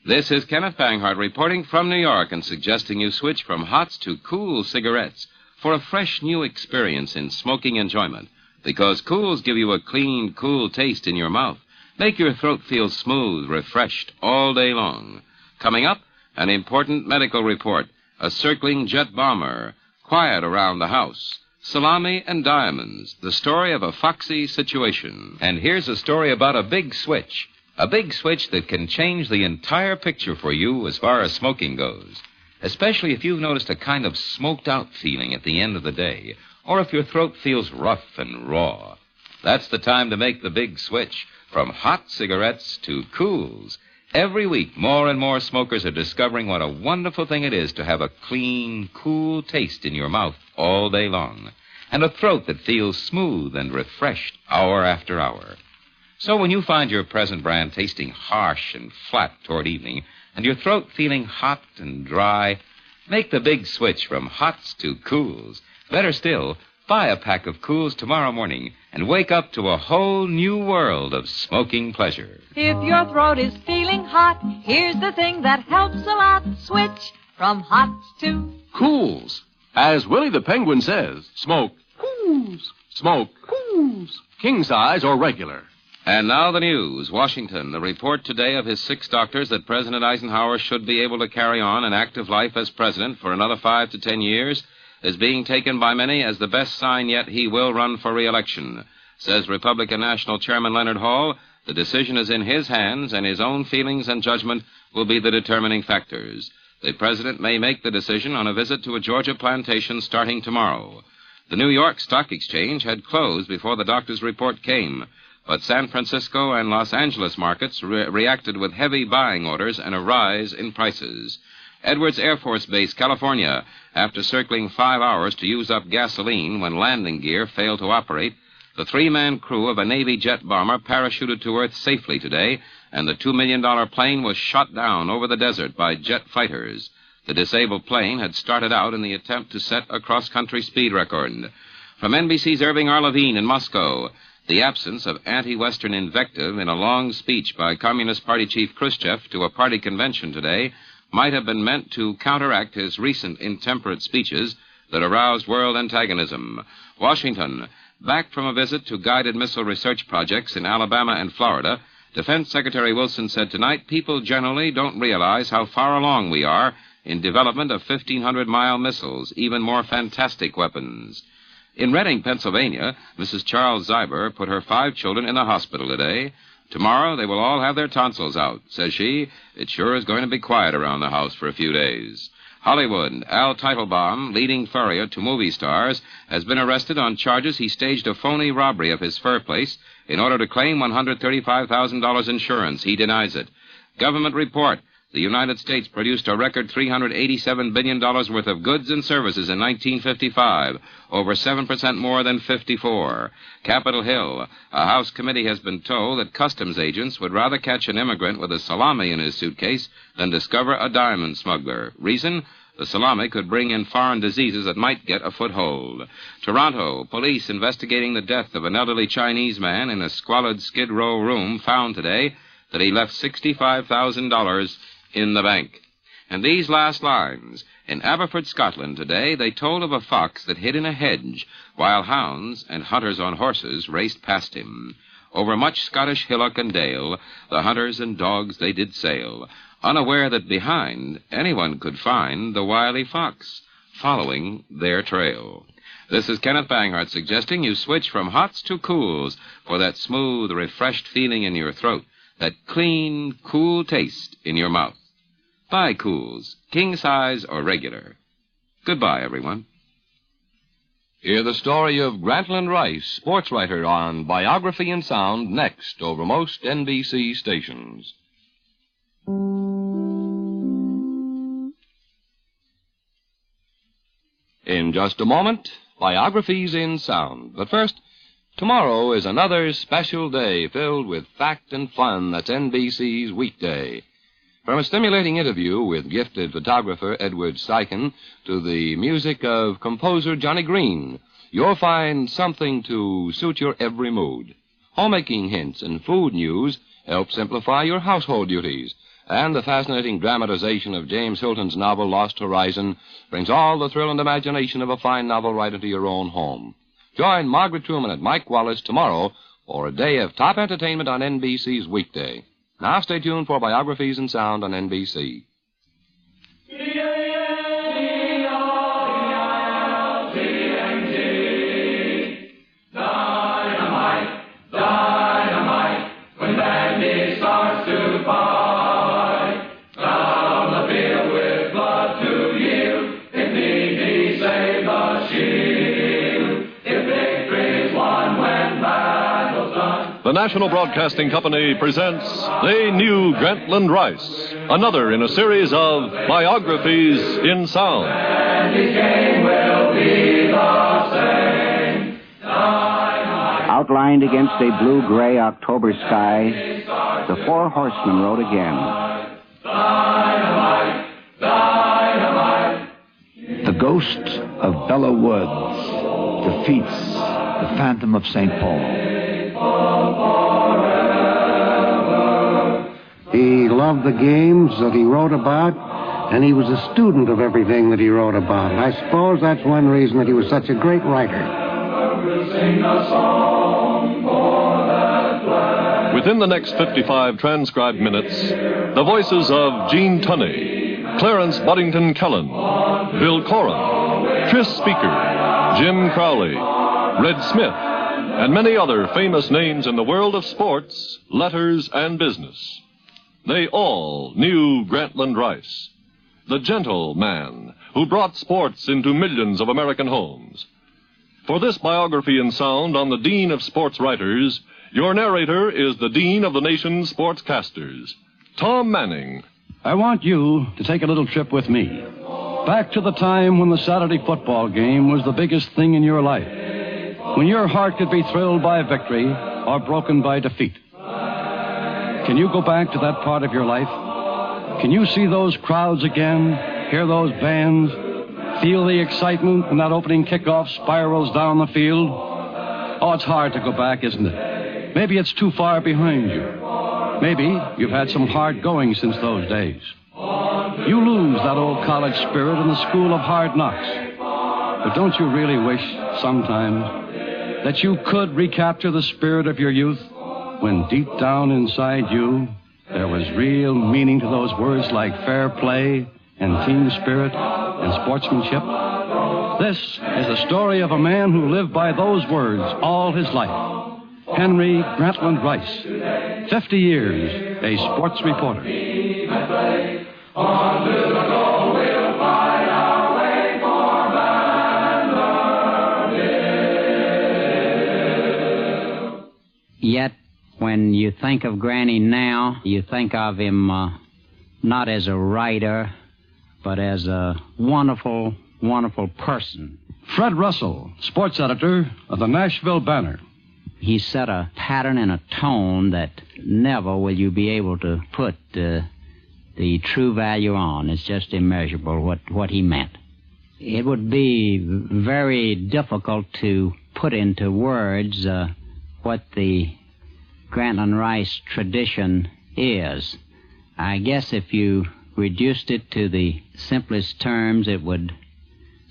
This is Kenneth Banghart reporting from New York and suggesting you switch from hots to cool cigarettes for a fresh new experience in smoking enjoyment. Because cools give you a clean, cool taste in your mouth. Make your throat feel smooth, refreshed all day long. Coming up, an important medical report. A circling jet bomber. Quiet around the house. Salami and diamonds. The story of a foxy situation. And here's a story about a big switch. A big switch that can change the entire picture for you as far as smoking goes. Especially if you've noticed a kind of smoked-out feeling at the end of the day, or if your throat feels rough and raw. That's the time to make the big switch from hot cigarettes to cools. Every week, more and more smokers are discovering what a wonderful thing it is to have a clean, cool taste in your mouth all day long, and a throat that feels smooth and refreshed hour after hour. So when you find your present brand tasting harsh and flat toward evening, and your throat feeling hot and dry, make the big switch from hots to cools. Better still, buy a pack of cools tomorrow morning and wake up to a whole new world of smoking pleasure. If your throat is feeling hot, here's the thing that helps a lot. Switch from hots to cools. As Willie the Penguin says, smoke cools. Smoke cools. King size or regular. And now the news. Washington, the report today of his 6 doctors that President Eisenhower should be able to carry on an active life as president for another 5 to 10 years is being taken by many as the best sign yet he will run for re-election. Says Republican National Chairman Leonard Hall, the decision is in his hands and his own feelings and judgment will be the determining factors. The president may make the decision on a visit to a Georgia plantation starting tomorrow. The New York Stock Exchange had closed before the doctor's report came, but San Francisco and Los Angeles markets reacted with heavy buying orders and a rise in prices. Edwards Air Force Base, California, after circling 5 hours to use up gasoline when landing gear failed to operate, the 3-man crew of a Navy jet bomber parachuted to Earth safely today, and the $2 million plane was shot down over the desert by jet fighters. The disabled plane had started out in the attempt to set a cross-country speed record. From NBC's Irving R. Levine in Moscow, the absence of anti-Western invective in a long speech by Communist Party Chief Khrushchev to a party convention today might have been meant to counteract his recent intemperate speeches that aroused world antagonism. Washington, back from a visit to guided missile research projects in Alabama and Florida, Defense Secretary Wilson said tonight people generally don't realize how far along we are in development of 1,500-mile missiles, even more fantastic weapons. In Reading, Pennsylvania, Mrs. Charles Zyber put her 5 children in the hospital today. Tomorrow they will all have their tonsils out, says she. It sure is going to be quiet around the house for a few days. Hollywood, Al Teitelbaum, leading furrier to movie stars, has been arrested on charges he staged a phony robbery of his fur place in order to claim $135,000 insurance. He denies it. Government report. The United States produced a record $387 billion worth of goods and services in 1955, over 7% more than 54. Capitol Hill, a House committee has been told that customs agents would rather catch an immigrant with a salami in his suitcase than discover a diamond smuggler. Reason? The salami could bring in foreign diseases that might get a foothold. Toronto, police investigating the death of an elderly Chinese man in a squalid Skid Row room found today that he left $65,000 in the bank. And these last lines. In Aberford, Scotland, today, they told of a fox that hid in a hedge while hounds and hunters on horses raced past him. Over much Scottish hillock and dale, the hunters and dogs they did sail, unaware that behind anyone could find the wily fox, following their trail. This is Kenneth Banghart suggesting you switch from hots to cools for that smooth, refreshed feeling in your throat, that clean, cool taste in your mouth. Buy cools, king size or regular. Goodbye, everyone. Hear the story of Grantland Rice, sports writer, on Biography in Sound, next over most NBC stations. In just a moment, Biographies in Sound. But first, tomorrow is another special day filled with fact and fun that's NBC's weekday. From a stimulating interview with gifted photographer Edward Steichen to the music of composer Johnny Green, you'll find something to suit your every mood. Homemaking hints and food news help simplify your household duties. And the fascinating dramatization of James Hilton's novel Lost Horizon brings all the thrill and imagination of a fine novel right into your own home. Join Margaret Truman and Mike Wallace tomorrow for a day of top entertainment on NBC's Weekday. Now stay tuned for Biographies in Sound on NBC. The National Broadcasting Company presents The New Grantland Rice, another in a series of Biographies in Sound. And each game will be the same. Outlined against a blue-gray October sky, the four horsemen rode again. Dynamite, dynamite. The ghost of Bella Woods defeats the Phantom of St. Paul. He loved the games that he wrote about, and he was a student of everything that he wrote about. I suppose that's one reason that he was such a great writer. Within the next 55 transcribed minutes, the voices of Gene Tunney, Clarence Buddington Kellen, Bill Coran, Tris Speaker, Jim Crowley, Red Smith, and many other famous names in the world of sports, letters, and business. They all knew Grantland Rice, the gentle man who brought sports into millions of American homes. For this biography in sound on the Dean of Sports Writers, your narrator is the Dean of the nation's sportscasters, Tom Manning. I want you to take a little trip with me, back to the time when the Saturday football game was the biggest thing in your life, when your heart could be thrilled by victory or broken by defeat. Can you go back to that part of your life? Can you see those crowds again, hear those bands, feel the excitement when that opening kickoff spirals down the field? Oh, it's hard to go back, isn't it? Maybe it's too far behind you. Maybe you've had some hard going since those days. You lose that old college spirit in the school of hard knocks. But don't you really wish sometimes that you could recapture the spirit of your youth when deep down inside you there was real meaning to those words like fair play and team spirit and sportsmanship? This is the story of a man who lived by those words all his life. Henry Grantland Rice, 50 years a sports reporter. On to the goal, we'll fight our way for Vanderbilt. Yet, when you think of Granny now, you think of him not as a writer, but as a wonderful, wonderful person. Fred Russell, sports editor of the Nashville Banner. He set a pattern and a tone that never will you be able to put the true value on. It's just immeasurable what he meant. It would be very difficult to put into words what the Grantland Rice tradition is. I guess if you reduced it to the simplest terms, it would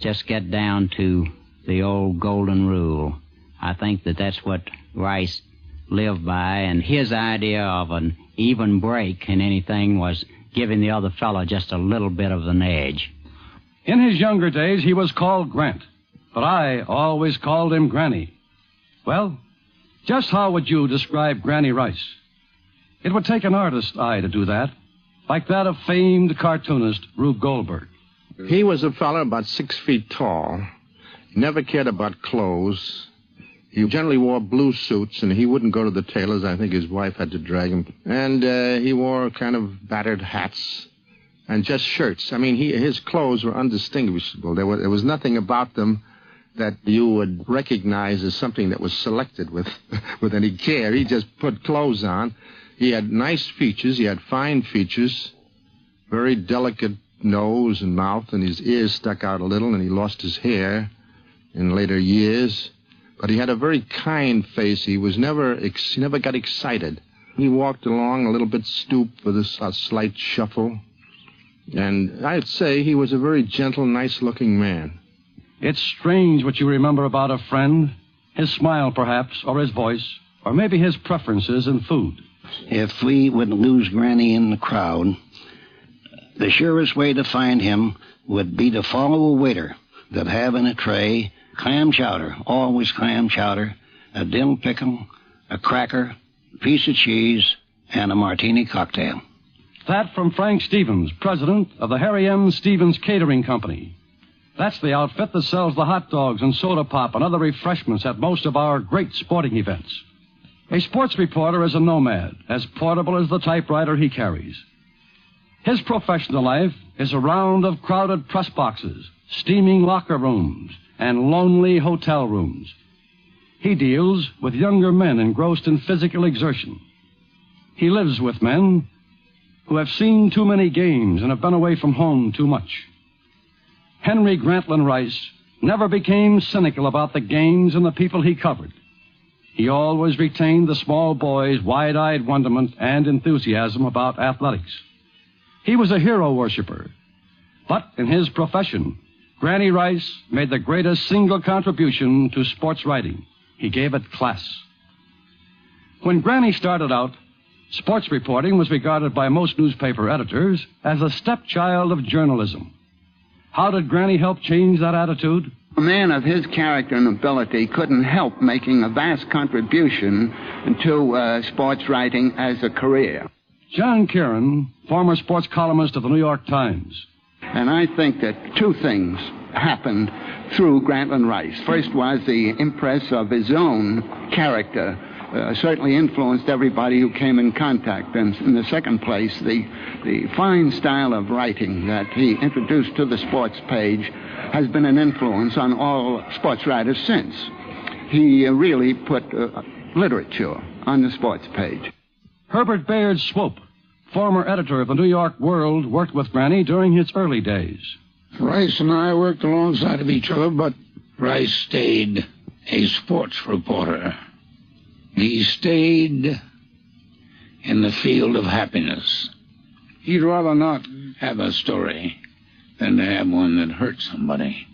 just get down to the old golden rule. I think that that's what Rice lived by, and his idea of an even break in anything was giving the other fellow just a little bit of an edge. In his younger days, he was called Grant, but I always called him Granny. Well, just how would you describe Granny Rice? It would take an artist's eye to do that, like that of famed cartoonist Rube Goldberg. He was a fellow about 6 feet tall. He never cared about clothes. He generally wore blue suits, and he wouldn't go to the tailors. I think his wife had to drag him. And he wore kind of battered hats and just shirts. I mean, his clothes were undistinguishable. There was nothing about them that you would recognize as something that was selected with any care. He just put clothes on. He had nice features. He had fine features, very delicate nose and mouth, and his ears stuck out a little, and he lost his hair in later years. But he had a very kind face. He never got excited. He walked along a little bit stooped with a slight shuffle. And I'd say he was a very gentle, nice-looking man. It's strange what you remember about a friend. His smile, perhaps, or his voice, or maybe his preferences in food. If we would lose Granny in the crowd, the surest way to find him would be to follow a waiter that have in a tray clam chowder, always clam chowder, a dill pickle, a cracker, a piece of cheese, and a martini cocktail. That from Frank Stevens, president of the Harry M. Stevens Catering Company. That's the outfit that sells the hot dogs and soda pop and other refreshments at most of our great sporting events. A sports reporter is a nomad, as portable as the typewriter he carries. His professional life is a round of crowded press boxes, steaming locker rooms, and lonely hotel rooms. He deals with younger men engrossed in physical exertion. He lives with men who have seen too many games and have been away from home too much. Henry Grantland Rice never became cynical about the games and the people he covered. He always retained the small boy's wide-eyed wonderment and enthusiasm about athletics. He was a hero worshiper. But in his profession, Granny Rice made the greatest single contribution to sports writing. He gave it class. When Granny started out, sports reporting was regarded by most newspaper editors as a stepchild of journalism. How did Granny help change that attitude? A man of his character and ability couldn't help making a vast contribution to sports writing as a career. John Kieran, former sports columnist of the New York Times. And I think that two things happened through Grantland Rice. First was the impress of his own character. Certainly influenced everybody who came in contact. And in the second place, the fine style of writing that he introduced to the sports page has been an influence on all sports writers since. He really put literature on the sports page. Herbert Bayard Swope, former editor of the New York World, worked with Granny during his early days. Rice and I worked alongside of each other, but Rice stayed a sports reporter. He stayed in the field of happiness. He'd rather not have a story than to have one that hurt somebody.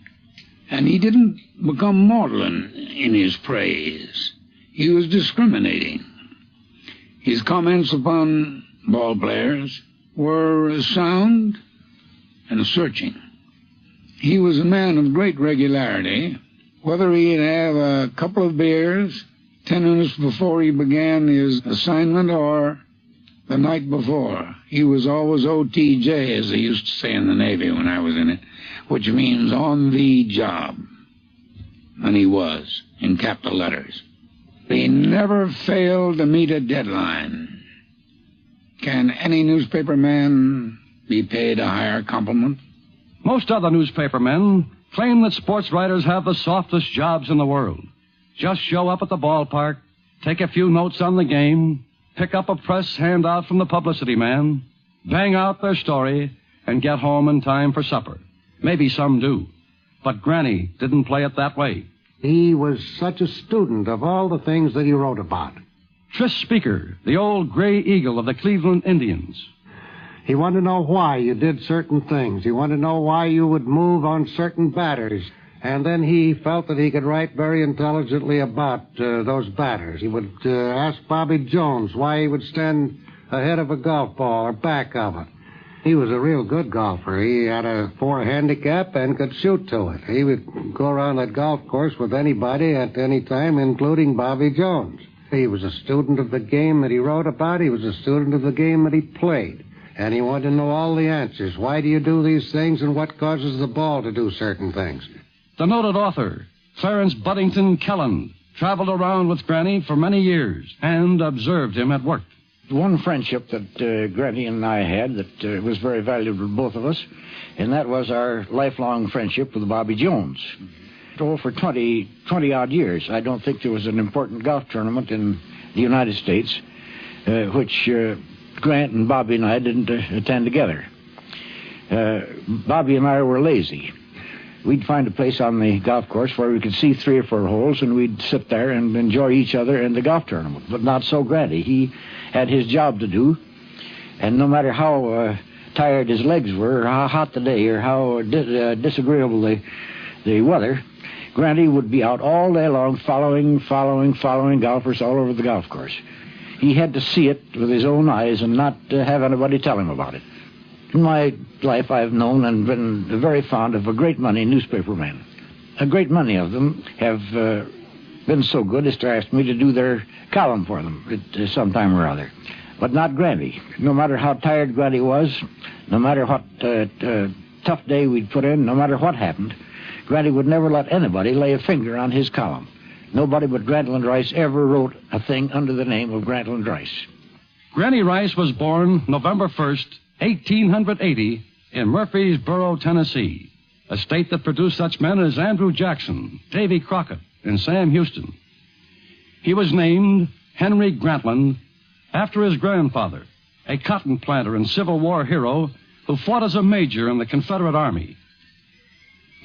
And he didn't become maudlin in his praise. He was discriminating. His comments upon ball players were sound and searching. He was a man of great regularity. Whether he'd have a couple of beers 10 minutes before he began his assignment or the night before, he was always OTJ, as they used to say in the Navy when I was in it, which means on the job. And he was, in capital letters. He never failed to meet a deadline. Can any newspaper man be paid a higher compliment? Most other newspaper men claim that sports writers have the softest jobs in the world. Just show up at the ballpark, take a few notes on the game, pick up a press handout from the publicity man, bang out their story, and get home in time for supper. Maybe some do. But Granny didn't play it that way. He was such a student of all the things that he wrote about. Tris Speaker, the old gray eagle of the Cleveland Indians. He wanted to know why you did certain things. He wanted to know why you would move on certain batters. And then he felt that he could write very intelligently about those batters. He would ask Bobby Jones why he would stand ahead of a golf ball or back of it. He was a real good golfer. He had a 4 handicap and could shoot to it. He would go around that golf course with anybody at any time, including Bobby Jones. He was a student of the game that he wrote about. He was a student of the game that he played. And he wanted to know all the answers. Why do you do these things and what causes the ball to do certain things? The noted author, Clarence Buddington Kelland, traveled around with Granny for many years and observed him at work. One friendship that Granny and I had that was very valuable to both of us, and that was our lifelong friendship with Bobby Jones. For 20-odd years, I don't think there was an important golf tournament in the United States which Grant and Bobby and I didn't attend together. Bobby and I were lazy. We'd find a place on the golf course where we could see 3 or 4 holes, and we'd sit there and enjoy each other in the golf tournament. But not so Granny. He had his job to do, and no matter how tired his legs were, or how hot the day, or how disagreeable the weather, Granny would be out all day long following golfers all over the golf course. He had to see it with his own eyes and not have anybody tell him about it. In my life, I've known and been very fond of a great many newspapermen. A great many of them have been so good as to ask me to do their column for them at some time or other. But not Granny. No matter how tired Granny was, no matter what tough day we'd put in, no matter what happened, Granny would never let anybody lay a finger on his column. Nobody but Grantland Rice ever wrote a thing under the name of Grantland Rice. Granny Rice was born November 1st, 1880, in Murfreesboro, Tennessee, a state that produced such men as Andrew Jackson, Davy Crockett, and Sam Houston. He was named Henry Grantland after his grandfather, a cotton planter and Civil War hero who fought as a major in the Confederate Army.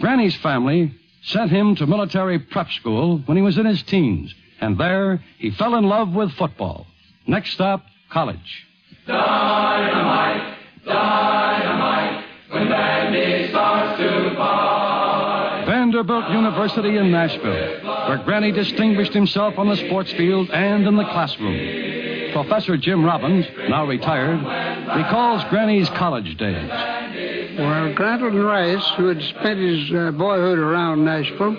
Granny's family sent him to military prep school when he was in his teens, and there he fell in love with football. Next stop, college. Dynamite, dynamite, when Vandy starts to fight. Vanderbilt University in Nashville, where Granny distinguished himself on the sports field and in the classroom. Professor Jim Robbins, now retired, recalls Granny's college days. Well, Grantland Rice, who had spent his boyhood around Nashville,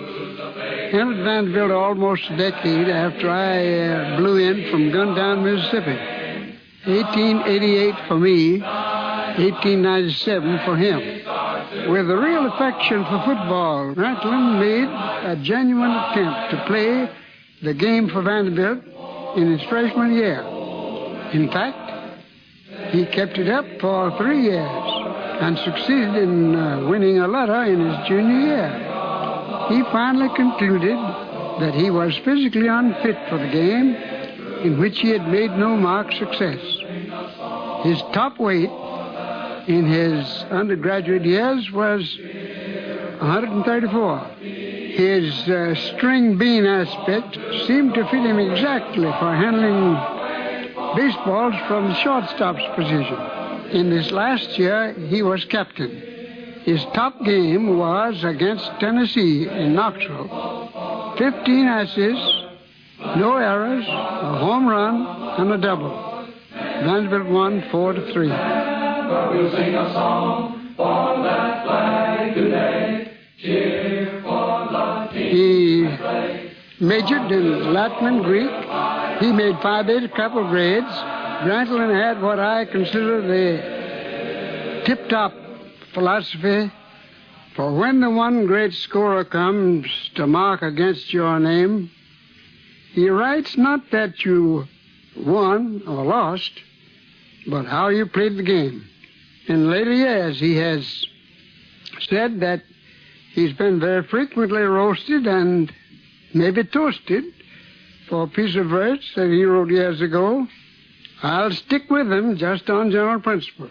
entered Vanderbilt almost a decade after I blew in from Guntown, Mississippi. 1888 for me, 1897 for him. With a real affection for football, Grantland made a genuine attempt to play the game for Vanderbilt in his freshman year. In fact, he kept it up for 3 years and succeeded in winning a letter in his junior year. He finally concluded that he was physically unfit for the game, in which he had made no marked success. His top weight in his undergraduate years was 134. His string bean aspect seemed to fit him exactly for handling baseballs from the shortstop's position. In this last year, he was captain. His top game was against Tennessee in Knoxville. 15 assists, no errors, a home run, and a double. Vanderbilt won 4-3. We'll sing a song for that flag today. Cheer for the team. He majored in Latin and Greek. He made 5 a couple grades. Grantland had what I consider the tip-top philosophy. For when the one great scorer comes to mark against your name, he writes not that you won or lost, but how you played the game. In later years, he has said that he's been very frequently roasted and maybe toasted for a piece of verse that he wrote years ago. I'll stick with him just on general principles.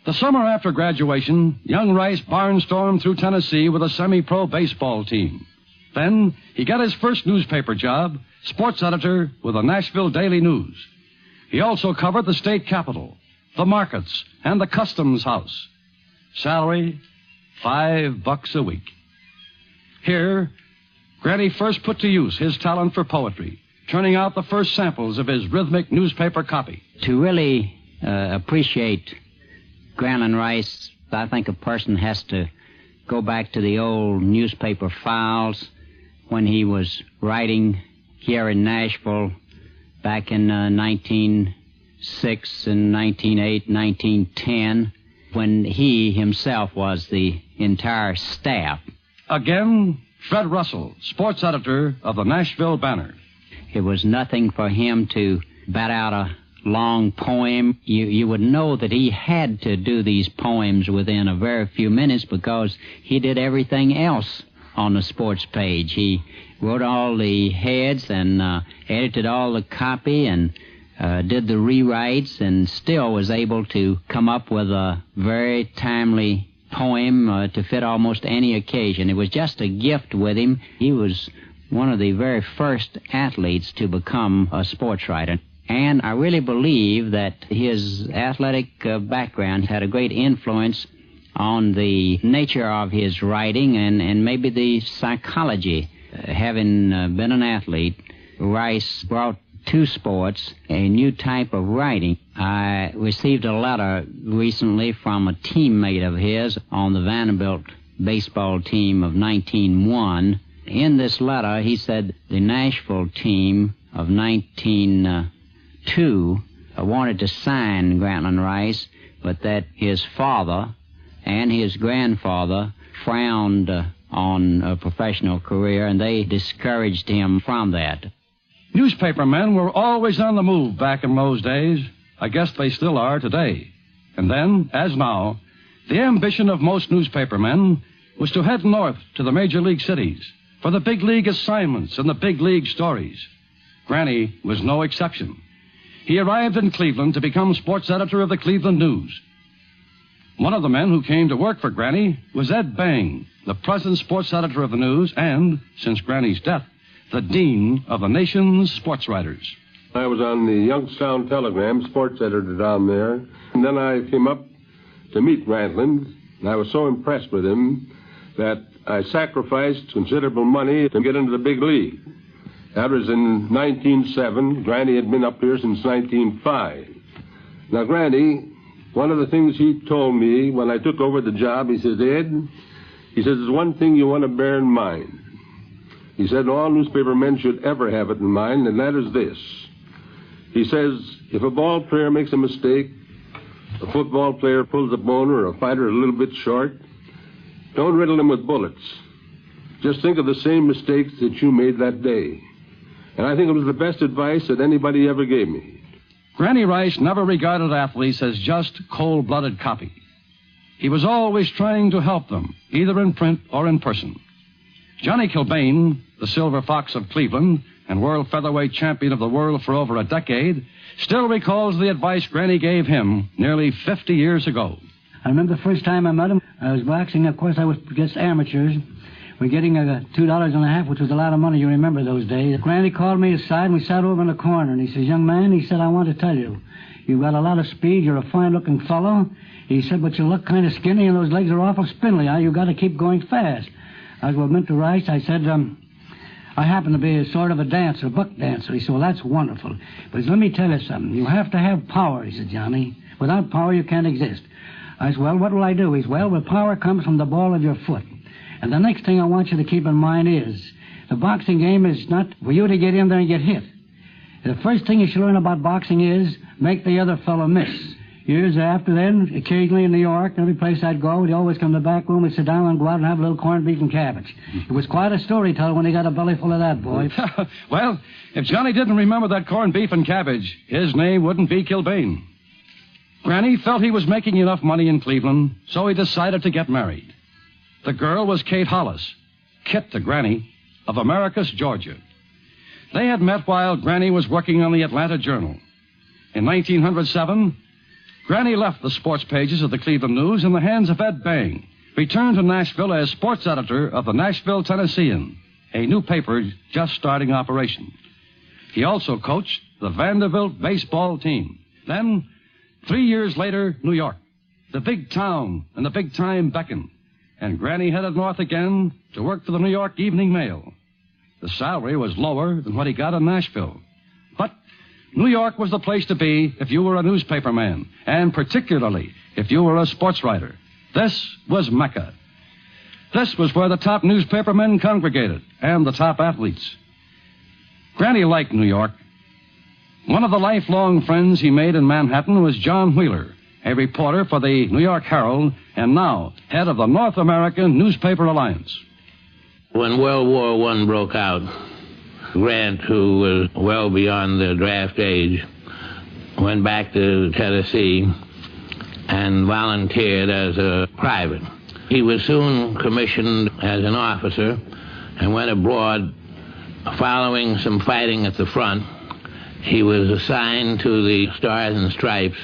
The summer after graduation, young Rice barnstormed through Tennessee with a semi-pro baseball team. Then he got his first newspaper job, sports editor with the Nashville Daily News. He also covered the state capitol, the markets, and the customs house. Salary, $5 a week. Here, Granny first put to use his talent for poetry, turning out the first samples of his rhythmic newspaper copy. To really appreciate Grantland Rice, I think a person has to go back to the old newspaper files when he was writing here in Nashville back in 1906 and 1908, 1910, when he himself was the entire staff. Again, Fred Russell, sports editor of the Nashville Banner. It was nothing for him to bat out a long poem. You would know that he had to do these poems within a very few minutes because he did everything else on the sports page. He wrote all the heads and edited all the copy and did the rewrites and still was able to come up with a very timely poem to fit almost any occasion. It was just a gift with him. He was one of the very first athletes to become a sports writer. And I really believe that his athletic background had a great influence on the nature of his writing and maybe the psychology. Having been an athlete, Rice brought to sports a new type of writing. I received a letter recently from a teammate of his on the Vanderbilt baseball team of 1901. In this letter, he said the Nashville team of 1902 wanted to sign Grantland Rice, but that his father and his grandfather frowned on a professional career, and they discouraged him from that. Newspapermen were always on the move back in those days. I guess they still are today. And then, as now, the ambition of most newspapermen was to head north to the major league cities for the big league assignments and the big league stories. Granny was no exception. He arrived in Cleveland to become sports editor of the Cleveland News. One of the men who came to work for Granny was Ed Bang, the present sports editor of the News and, since Granny's death, the dean of the nation's sports writers. I was on the Youngstown Telegram, sports editor down there, and then I came up to meet Grantland, and I was so impressed with him that I sacrificed considerable money to get into the big league. That was in 1907. Granny had been up here since 1905. Now, Granny, one of the things he told me when I took over the job, he says, Ed, he says, there's one thing you want to bear in mind. He said all newspapermen should ever have it in mind, and that is this. He says, if a ball player makes a mistake, a football player pulls a boner, or a fighter a little bit short, don't riddle him with bullets. Just think of the same mistakes that you made that day. And I think it was the best advice that anybody ever gave me. Granny Rice never regarded athletes as just cold-blooded copy. He was always trying to help them, either in print or in person. Johnny Kilbane, the Silver Fox of Cleveland and world featherweight champion of the world for over a decade, still recalls the advice Granny gave him nearly 50 years ago. I remember the first time I met him, I was boxing. Of course, I was against amateurs. We're getting $2.50, which was a lot of money. You remember those days. Granny called me aside, and we sat over in the corner. And he says, young man, he said, I want to tell you, you've got a lot of speed. You're a fine-looking fellow. He said, but you look kind of skinny, and those legs are awful spindly. You've got to keep going fast. I was went to Rice. I said, I happen to be a sort of a dancer, a buck dancer. He said, well, that's wonderful. But he said, let me tell you something. You have to have power, he said, Johnny. Without power, you can't exist. I said, well, what will I do? He said, well, the power comes from the ball of your foot. And the next thing I want you to keep in mind is the boxing game is not for you to get in there and get hit. The first thing you should learn about boxing is make the other fellow miss. Years after then, occasionally in New York, every place I'd go, we'd always come to the back room, we'd sit down and go out and have a little corned beef and cabbage. It was quite a storyteller when he got a belly full of that, boy. Well, if Johnny didn't remember that corned beef and cabbage, his name wouldn't be Kilbane. Granny felt he was making enough money in Cleveland, so he decided to get married. The girl was Kate Hollis, Kit to Granny, of Americus, Georgia. They had met while Granny was working on the Atlanta Journal. In 1907, Granny left the sports pages of the Cleveland News in the hands of Ed Bang, returned to Nashville as sports editor of the Nashville Tennessean, a new paper just starting operation. He also coached the Vanderbilt baseball team. Then, 3 years later, New York. The big town and the big time beckoned, and Granny headed north again to work for the New York Evening Mail. The salary was lower than what he got in Nashville. But New York was the place to be if you were a newspaperman, and particularly if you were a sports writer. This was Mecca. This was where the top newspapermen congregated, and the top athletes. Granny liked New York. One of the lifelong friends he made in Manhattan was John Wheeler, a reporter for the New York Herald, and now head of the North American Newspaper Alliance. When World War I broke out, Grant, who was well beyond the draft age, went back to Tennessee and volunteered as a private. He was soon commissioned as an officer and went abroad. Following some fighting at the front, he was assigned to the Stars and Stripes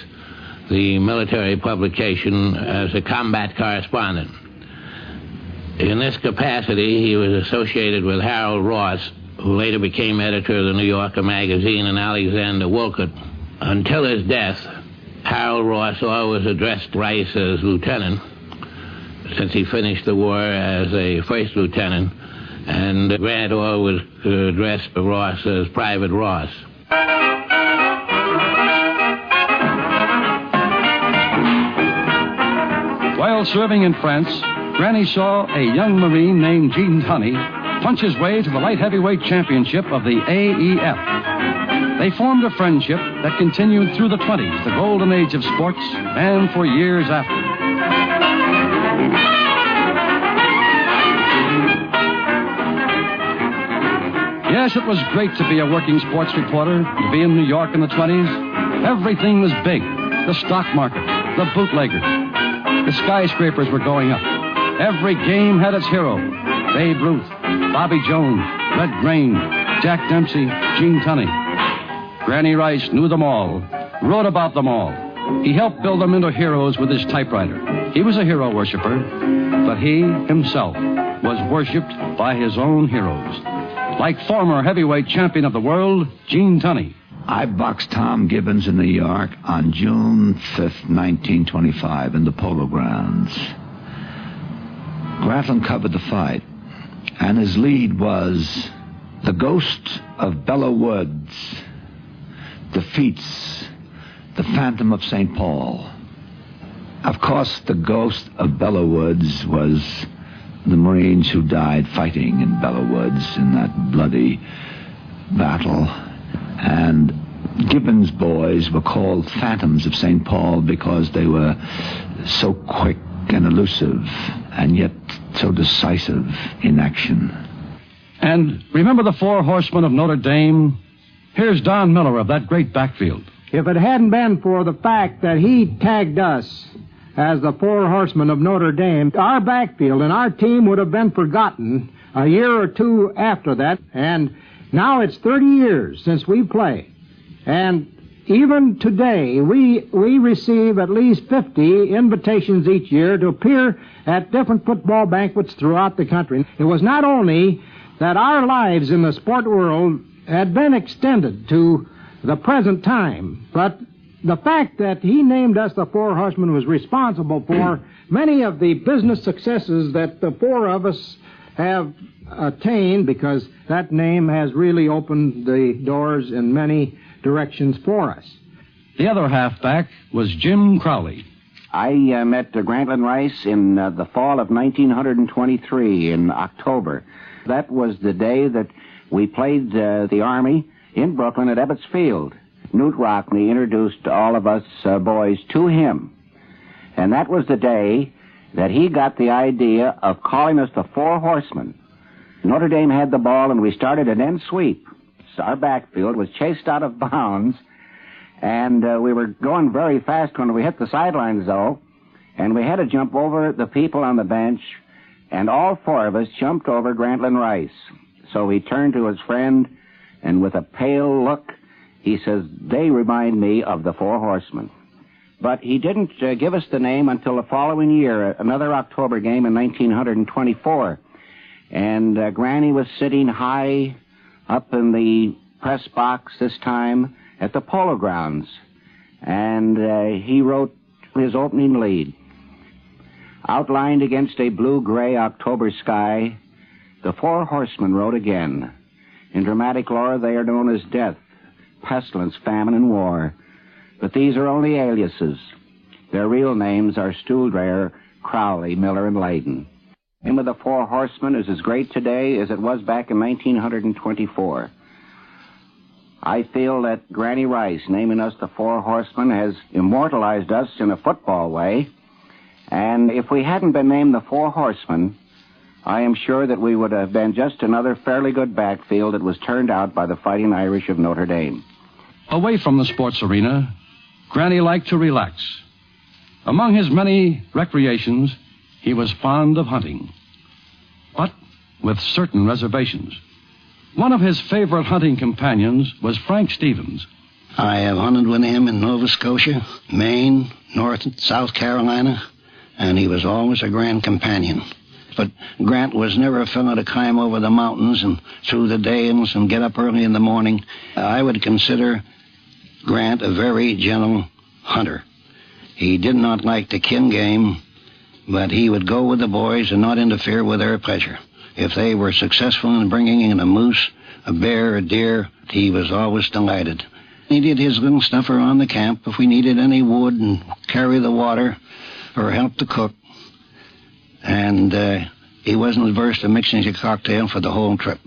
the military publication as a combat correspondent. In this capacity, he was associated with Harold Ross, who later became editor of the New Yorker magazine, and Alexander Wolcott. Until his death, Harold Ross always addressed Rice as lieutenant, since he finished the war as a first lieutenant, and Grant always addressed Ross as Private Ross. While serving in France, Granny saw a young Marine named Gene Tunney punch his way to the light heavyweight championship of the AEF. They formed a friendship that continued through the 20s, the golden age of sports, and for years after. Yes, it was great to be a working sports reporter, to be in New York in the 20s. Everything was big. The stock market, the bootleggers, the skyscrapers were going up. Every game had its hero. Babe Ruth, Bobby Jones, Red Grain, Jack Dempsey, Gene Tunney. Granny Rice knew them all, wrote about them all. He helped build them into heroes with his typewriter. He was a hero worshiper, but he himself was worshipped by his own heroes. Like former heavyweight champion of the world, Gene Tunney. I boxed Tom Gibbons in New York on June 5th, 1925, in the Polo Grounds. Grantland covered the fight, and his lead was The Ghost of Bella Woods defeats the Phantom of St. Paul. Of course, the Ghost of Bella Woods was the Marines who died fighting in Bella Woods in that bloody battle. And Gibbons' boys were called Phantoms of St. Paul because they were so quick and elusive and yet so decisive in action. And remember the Four Horsemen of Notre Dame? Here's Don Miller of that great backfield. If it hadn't been for the fact that he tagged us as the Four Horsemen of Notre Dame, our backfield and our team would have been forgotten a year or two after that. And now it's 30 years since we played. And even today, we receive at least 50 invitations each year to appear at different football banquets throughout the country. It was not only that our lives in the sport world had been extended to the present time, but the fact that he named us the Four Horsemen was responsible for many of the business successes that the four of us have attained, because that name has really opened the doors in many directions for us. The other halfback was Jim Crowley. I met Grantland Rice in the fall of 1923 in October. That was the day that we played the Army in Brooklyn at Ebbets Field. Newt Rockney introduced all of us boys to him. And that was the day that he got the idea of calling us the Four Horsemen. Notre Dame had the ball, and we started an end sweep. So our backfield was chased out of bounds, and we were going very fast when we hit the sidelines, though, and we had to jump over the people on the bench, and all four of us jumped over Grantland Rice. So he turned to his friend, and with a pale look, he says, "They remind me of the Four Horsemen." But he didn't give us the name until the following year, another October game in 1924. And Granny was sitting high up in the press box this time at the Polo Grounds. And he wrote his opening lead. Outlined against a blue-gray October sky, the Four Horsemen rode again. In dramatic lore, they are known as death, pestilence, famine, and war. But these are only aliases. Their real names are Stuhldrayer, Crowley, Miller, and Layden. The name of the Four Horsemen is as great today as it was back in 1924. I feel that Granny Rice, naming us the Four Horsemen, has immortalized us in a football way. And if we hadn't been named the Four Horsemen, I am sure that we would have been just another fairly good backfield that was turned out by the Fighting Irish of Notre Dame. Away from the sports arena, Granny liked to relax. Among his many recreations, he was fond of hunting, but with certain reservations. One of his favorite hunting companions was Frank Stevens, I have hunted with him in Nova Scotia, Maine, North and South Carolina, and he was always a grand companion. But Grant was never a fellow to climb over the mountains and through the dales and get up early in the morning. I would consider Grant a very gentle hunter. He did not like to kill game, but he would go with the boys and not interfere with their pleasure. If they were successful in bringing in a moose, a bear, a deer, he was always delighted. He did his little stuff around the camp if we needed any wood and carry the water or help to cook. And he wasn't averse to mixing a cocktail for the whole trip.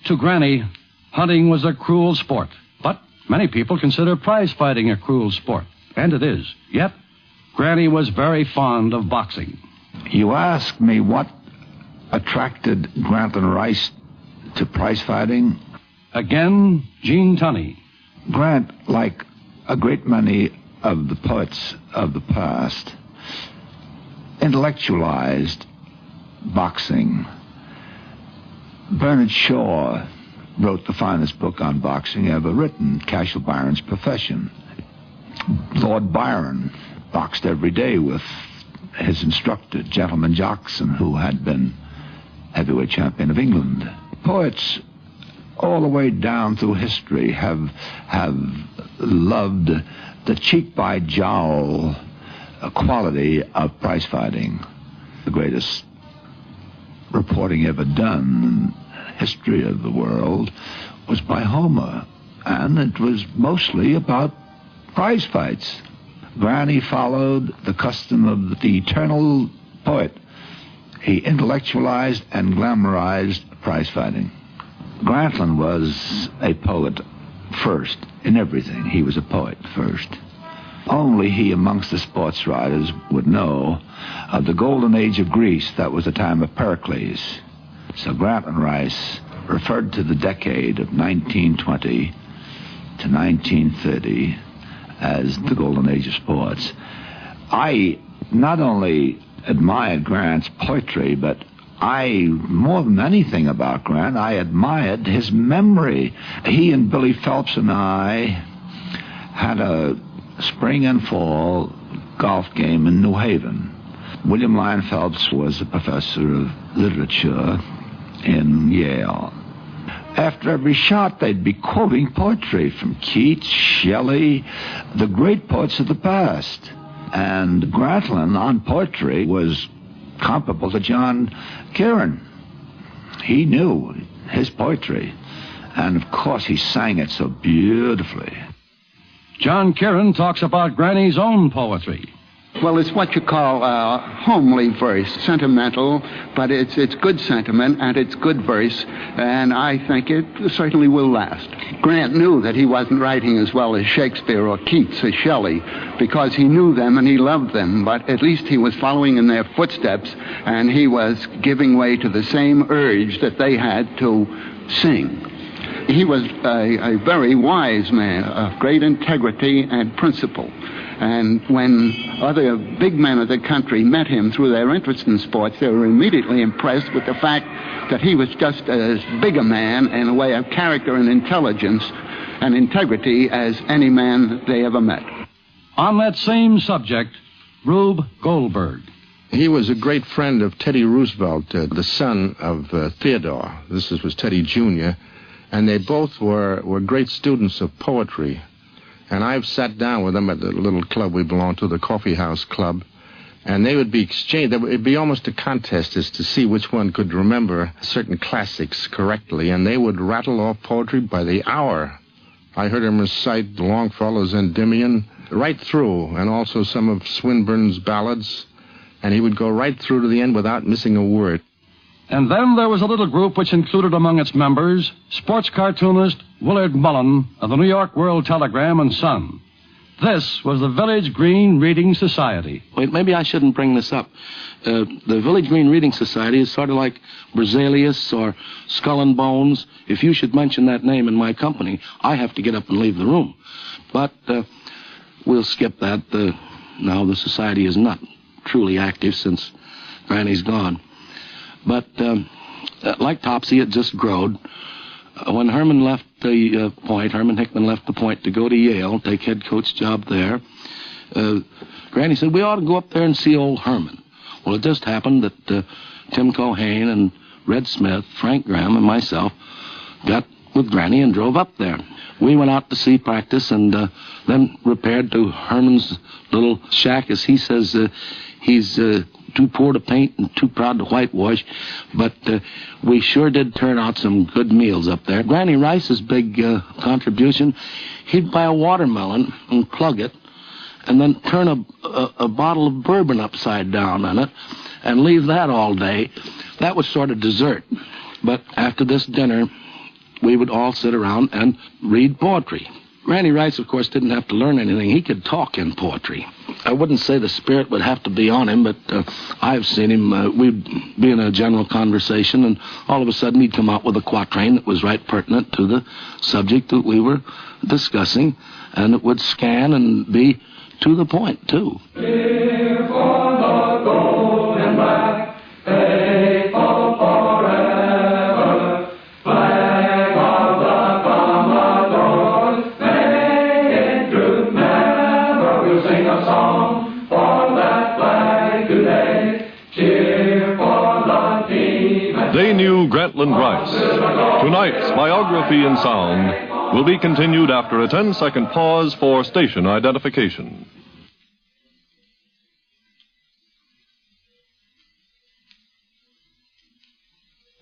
To Granny, hunting was a cruel sport, but many people consider prize fighting a cruel sport, and it is. Yet, Granny was very fond of boxing. You ask me what attracted Grantland Rice to prize fighting? Again, Gene Tunney. Grant, like a great many of the poets of the past, intellectualized boxing. Bernard Shaw wrote the finest book on boxing ever written, Cashel Byron's Profession. Lord Byron boxed every day with his instructor, Gentleman Jackson, who had been heavyweight champion of England. Poets all the way down through history have loved the cheek-by-jowl quality of prize fighting. The greatest reporting ever done in the history of the world was by Homer, and it was mostly about prize fights. Granny followed the custom of the eternal poet. He intellectualized and glamorized prize fighting. Grantland was a poet first in everything. He was a poet first. Only he amongst the sports writers would know of the golden age of Greece. That was the time of Pericles. So Grantland Rice referred to the decade of 1920 to 1930 as the golden age of sports. I not only admired Grant's poetry, but more than anything about Grant, I admired his memory. He and Billy Phelps and I had a spring and fall golf game in New Haven. William Lyon Phelps was a professor of literature in Yale. After every shot, they'd be quoting poetry from Keats, Shelley, the great poets of the past. And Grantland on poetry was comparable to John Kieran. He knew his poetry, and of course he sang it so beautifully. John Kieran talks about Granny's own poetry. Well, it's what you call homely verse, sentimental, but it's good sentiment and it's good verse, and I think it certainly will last. Grant knew that he wasn't writing as well as Shakespeare or Keats or Shelley, because he knew them and he loved them, but at least he was following in their footsteps, and he was giving way to the same urge that they had to sing. He was a very wise man of great integrity and principle. And when other big men of the country met him through their interest in sports, they were immediately impressed with the fact that he was just as big a man in a way of character and intelligence and integrity as any man they ever met. On that same subject, Rube Goldberg. He was a great friend of Teddy Roosevelt, the son of Theodore. This was Teddy Jr., and they both were great students of poetry. And I've sat down with them at the little club we belonged to, the Coffee House Club, and they would be exchanged. It would be almost a contest as to see which one could remember certain classics correctly, and they would rattle off poetry by the hour. I heard him recite Longfellow's Endymion right through, and also some of Swinburne's ballads, and he would go right through to the end without missing a word. And then there was a little group which included among its members sports cartoonist Willard Mullen of the New York World Telegram and Sun. This was the Village Green Reading Society. Wait, maybe I shouldn't bring this up. The Village Green Reading Society is sort of like Berzelius or Skull and Bones. If you should mention that name in my company, I have to get up and leave the room. But we'll skip that. Now the society is not truly active since Granny's gone. But like Topsy, it just growed. When Herman left the point, Herman Hickman left the point to go to Yale, take head coach job there, Granny said, we ought to go up there and see old Herman. Well, it just happened that Tim Cohane and Red Smith, Frank Graham, and myself got with Granny and drove up there. We went out to see practice and then repaired to Herman's little shack. As he says, he's too poor to paint and too proud to whitewash, but we sure did turn out some good meals up there. Granny Rice's big contribution, he'd buy a watermelon and plug it and then turn a bottle of bourbon upside down on it and leave that all day. That was sort of dessert. But after this dinner, we would all sit around and read poetry. Granny Rice, of course, didn't have to learn anything. He could talk in poetry. I wouldn't say the spirit would have to be on him, but I've seen him. We'd be in a general conversation, and all of a sudden he'd come out with a quatrain that was right pertinent to the subject that we were discussing, and it would scan and be to the point, too. Here for the gold and black, faithful forever, flag of the Commodore, may it droop never. We'll sing a song for that flag today. Cheer for the team. They knew Grantland Rice. Tonight's biography in sound will be continued after a 10-second pause for station identification.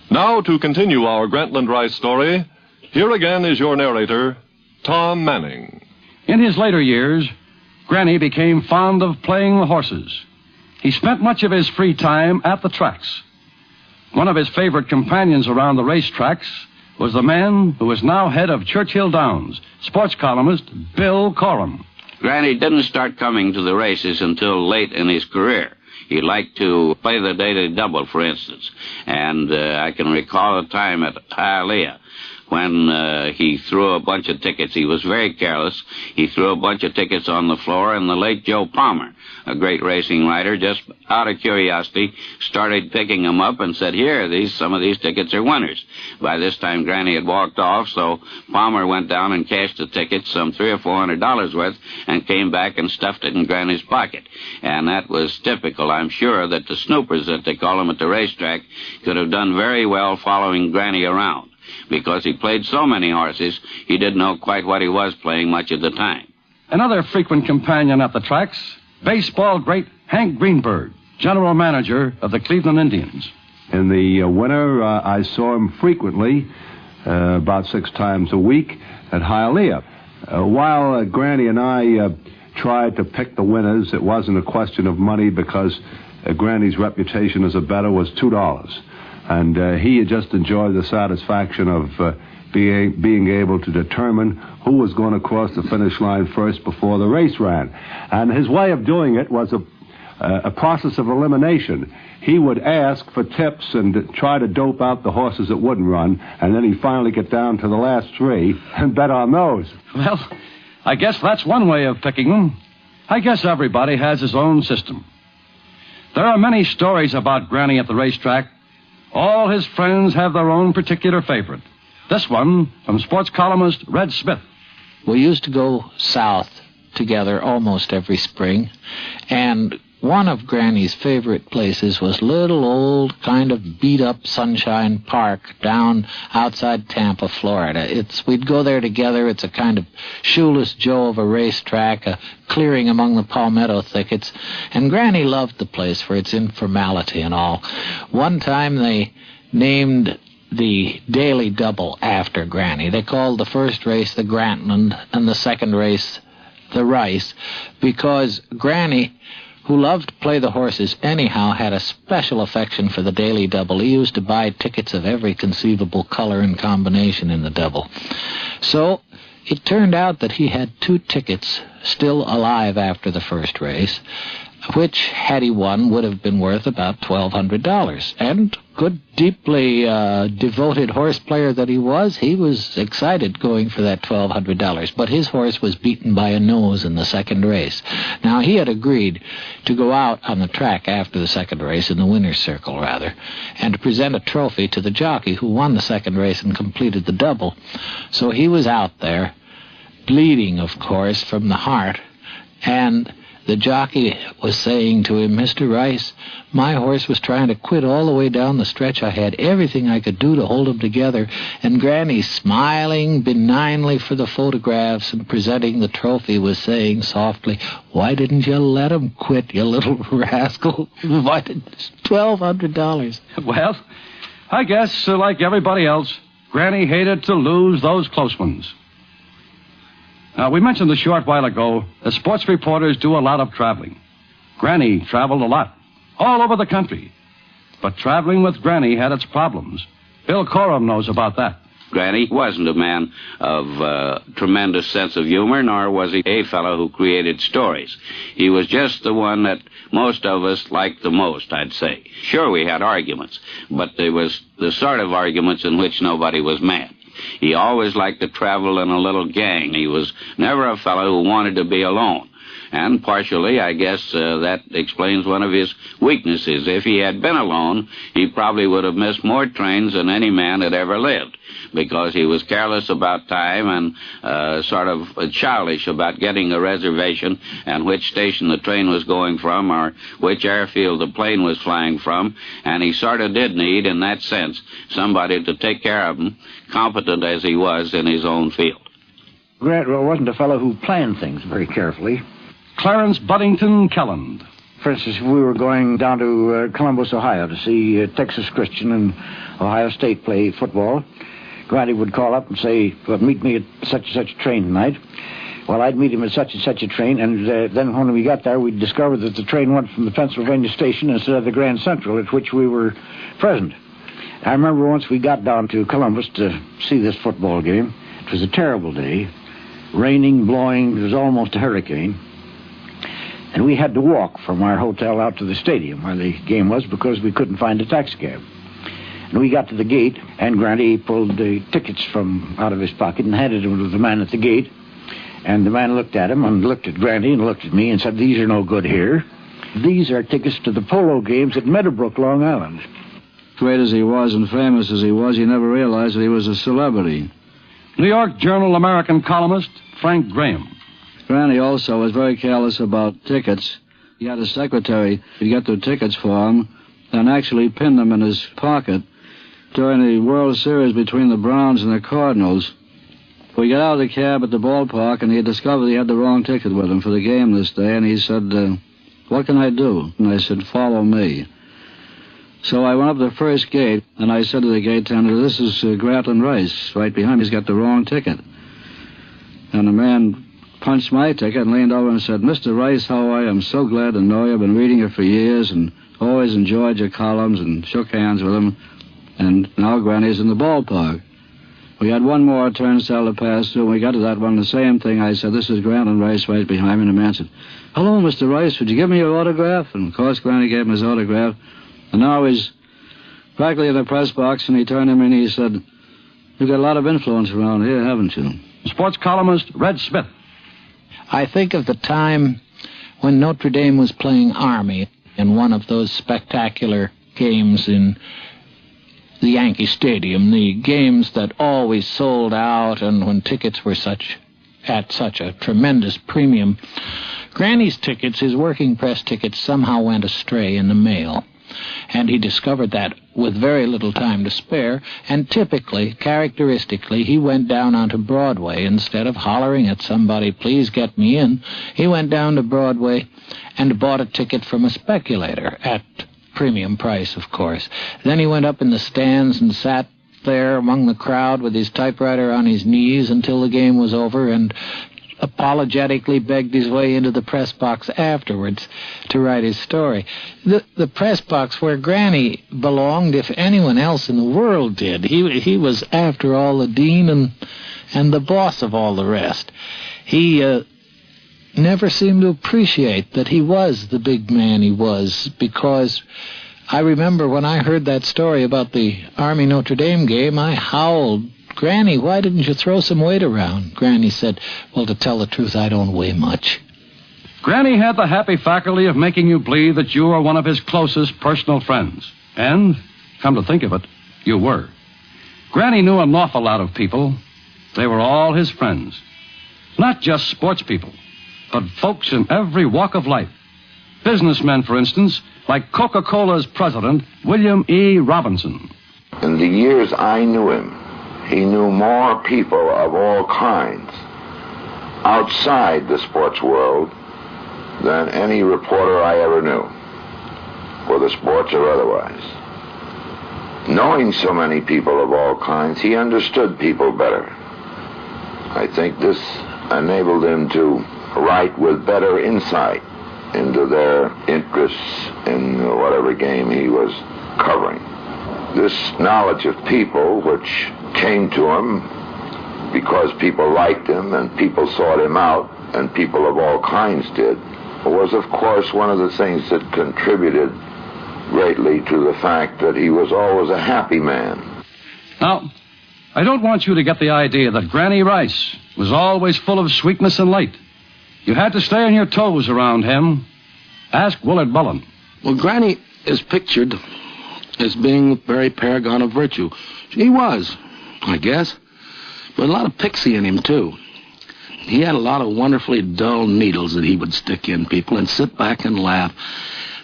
Now, to continue our Grantland Rice story, here again is your narrator, Tom Manning. In his later years, Granny became fond of playing the horses. He spent much of his free time at the tracks. One of his favorite companions around the racetracks was the man who is now head of Churchill Downs, sports columnist Bill Coram. Granny didn't start coming to the races until late in his career. He liked to play the daily double, for instance. And I can recall a time at Hialeah when he threw a bunch of tickets. He was very careless. He threw a bunch of tickets on the floor, and the late Joe Palmer, a great racing writer, just out of curiosity, started picking them up and said, here, some of these tickets are winners. By this time, Granny had walked off, so Palmer went down and cashed the tickets, some $300 or $400 worth, and came back and stuffed it in Granny's pocket. And that was typical. I'm sure that the snoopers, that they call them at the racetrack, could have done very well following Granny around. Because he played so many horses, he didn't know quite what he was playing much of the time. Another frequent companion at the tracks, baseball great Hank Greenberg, general manager of the Cleveland Indians. In the winter, I saw him frequently, about 6 times a week, at Hialeah. While Granny and I tried to pick the winners, it wasn't a question of money because Granny's reputation as a bettor was $2. And he had just enjoyed the satisfaction of being able to determine who was going to cross the finish line first before the race ran. And his way of doing it was a process of elimination. He would ask for tips and try to dope out the horses that wouldn't run, and then he'd finally get down to the last 3 and bet on those. Well, I guess that's one way of picking them. I guess everybody has his own system. There are many stories about Granny at the racetrack. All his friends have their own particular favorite. This one from sports columnist Red Smith. We used to go south together almost every spring, and one of Granny's favorite places was little old kind of beat-up Sunshine Park down outside Tampa, Florida. We'd go there together. It's a kind of shoeless Joe of a racetrack, a clearing among the palmetto thickets, and Granny loved the place for its informality and all. One time they named the Daily Double after Granny. They called the first race the Grantland and the second race the Rice, because Granny, who loved to play the horses anyhow, had a special affection for the Daily Double. He used to buy tickets of every conceivable color and combination in the double. So it turned out that he had 2 tickets still alive after the first race. which, had he won, would have been worth about $1,200. And good, deeply devoted horse player that he was excited going for that $1,200. But his horse was beaten by a nose in the second race. Now, he had agreed to go out on the track after the second race, in the winner's circle, rather, and to present a trophy to the jockey who won the second race and completed the double. So he was out there, bleeding, of course, from the heart, and the jockey was saying to him, "Mr. Rice, my horse was trying to quit all the way down the stretch. I had everything I could do to hold him together." And Granny, smiling benignly for the photographs and presenting the trophy, was saying softly, "Why didn't you let him quit, you little rascal? Why did $1,200? Well, I guess, like everybody else, Granny hated to lose those close ones. Now, we mentioned a short while ago that sports reporters do a lot of traveling. Granny traveled a lot, all over the country. But traveling with Granny had its problems. Bill Coram knows about that. Granny wasn't a man of tremendous sense of humor, nor was he a fellow who created stories. He was just the one that most of us liked the most, I'd say. Sure, we had arguments, but they was the sort of arguments in which nobody was mad. He always liked to travel in a little gang. He was never a fellow who wanted to be alone. And partially, I guess, that explains one of his weaknesses. If he had been alone, he probably would have missed more trains than any man that ever lived, because he was careless about time and sort of childish about getting a reservation and which station the train was going from or which airfield the plane was flying from. And he sort of did need, in that sense, somebody to take care of him, competent as he was in his own field. Grant wasn't a fellow who planned things very carefully. Clarence Buddington Kelland. For instance, if we were going down to Columbus, Ohio to see Texas Christian and Ohio State play football, Granny would call up and say, "Well, meet me at such and such a train tonight." Well, I'd meet him at such and such a train, and then when we got there, we'd discover that the train went from the Pennsylvania station instead of the Grand Central at which we were present. I remember once we got down to Columbus to see this football game. It was a terrible day, raining, blowing. It was almost a hurricane. And we had to walk from our hotel out to the stadium where the game was because we couldn't find a taxicab. And we got to the gate, and Granny pulled the tickets from out of his pocket and handed them to the man at the gate. And the man looked at him and looked at Granny and looked at me and said, "These are no good here. These are tickets to the polo games at Meadowbrook, Long Island." Great as he was and famous as he was, he never realized that he was a celebrity. New York Journal American columnist Frank Graham. Granny also was very careless about tickets. He had a secretary to get the tickets for him and actually pinned them in his pocket. During the World Series between the Browns and the Cardinals, we got out of the cab at the ballpark, and he discovered he had the wrong ticket with him for the game this day, and he said, "What can I do?" And I said, "Follow me." So I went up to the first gate, and I said to the gate tender, "This is Grantland Rice. Right behind me, he's got the wrong ticket." And the man punched my ticket and leaned over and said, "Mr. Rice, how are you? I'm so glad to know you. I've been reading you for years and always enjoyed your columns," and shook hands with him. And now Granny's in the ballpark. We had one more turnstile to pass through. When we got to that one, the same thing. I said, "This is Grantland Rice right behind me." And the man said, "Hello, Mr. Rice, would you give me your autograph?" And, of course, Granny gave him his autograph. And now he's practically in the press box, and he turned to me and he said, "You've got a lot of influence around here, haven't you?" Sports columnist Red Smith. I think of the time when Notre Dame was playing Army in one of those spectacular games in the Yankee Stadium, the games that always sold out and when tickets were at such a tremendous premium. Granny's tickets, his working press tickets, somehow went astray in the mail. And he discovered that with very little time to spare, and typically, characteristically, he went down onto Broadway. Instead of hollering at somebody, "Please get me in," he went down to Broadway and bought a ticket from a speculator at premium price, of course. Then he went up in the stands and sat there among the crowd with his typewriter on his knees until the game was over and apologetically begged his way into the press box afterwards to write his story. The press box where Granny belonged, if anyone else in the world did. He was, after all, the dean and the boss of all the rest. He never seemed to appreciate that he was the big man he was, because I remember when I heard that story about the Army Notre Dame game, I howled, "Granny, why didn't you throw some weight around?" Granny said, "Well, to tell the truth, I don't weigh much." Granny had the happy faculty of making you believe that you were one of his closest personal friends. And, come to think of it, you were. Granny knew an awful lot of people. They were all his friends. Not just sports people, but folks in every walk of life. Businessmen, for instance, like Coca-Cola's president, William E. Robinson. In the years I knew him, he knew more people of all kinds outside the sports world than any reporter I ever knew, whether sports or otherwise. Knowing so many people of all kinds, he understood people better. I think this enabled him to write with better insight into their interests in whatever game he was covering. This knowledge of people, which came to him because people liked him and people sought him out, and people of all kinds did, was, of course, one of the things that contributed greatly to the fact that he was always a happy man. Now, I don't want you to get the idea that Granny Rice was always full of sweetness and light. You had to stay on your toes around him. Ask Willard Bullen. Well, Granny is pictured as being the very paragon of virtue. He was, I guess, but a lot of pixie in him, too. He had a lot of wonderfully dull needles that he would stick in people and sit back and laugh.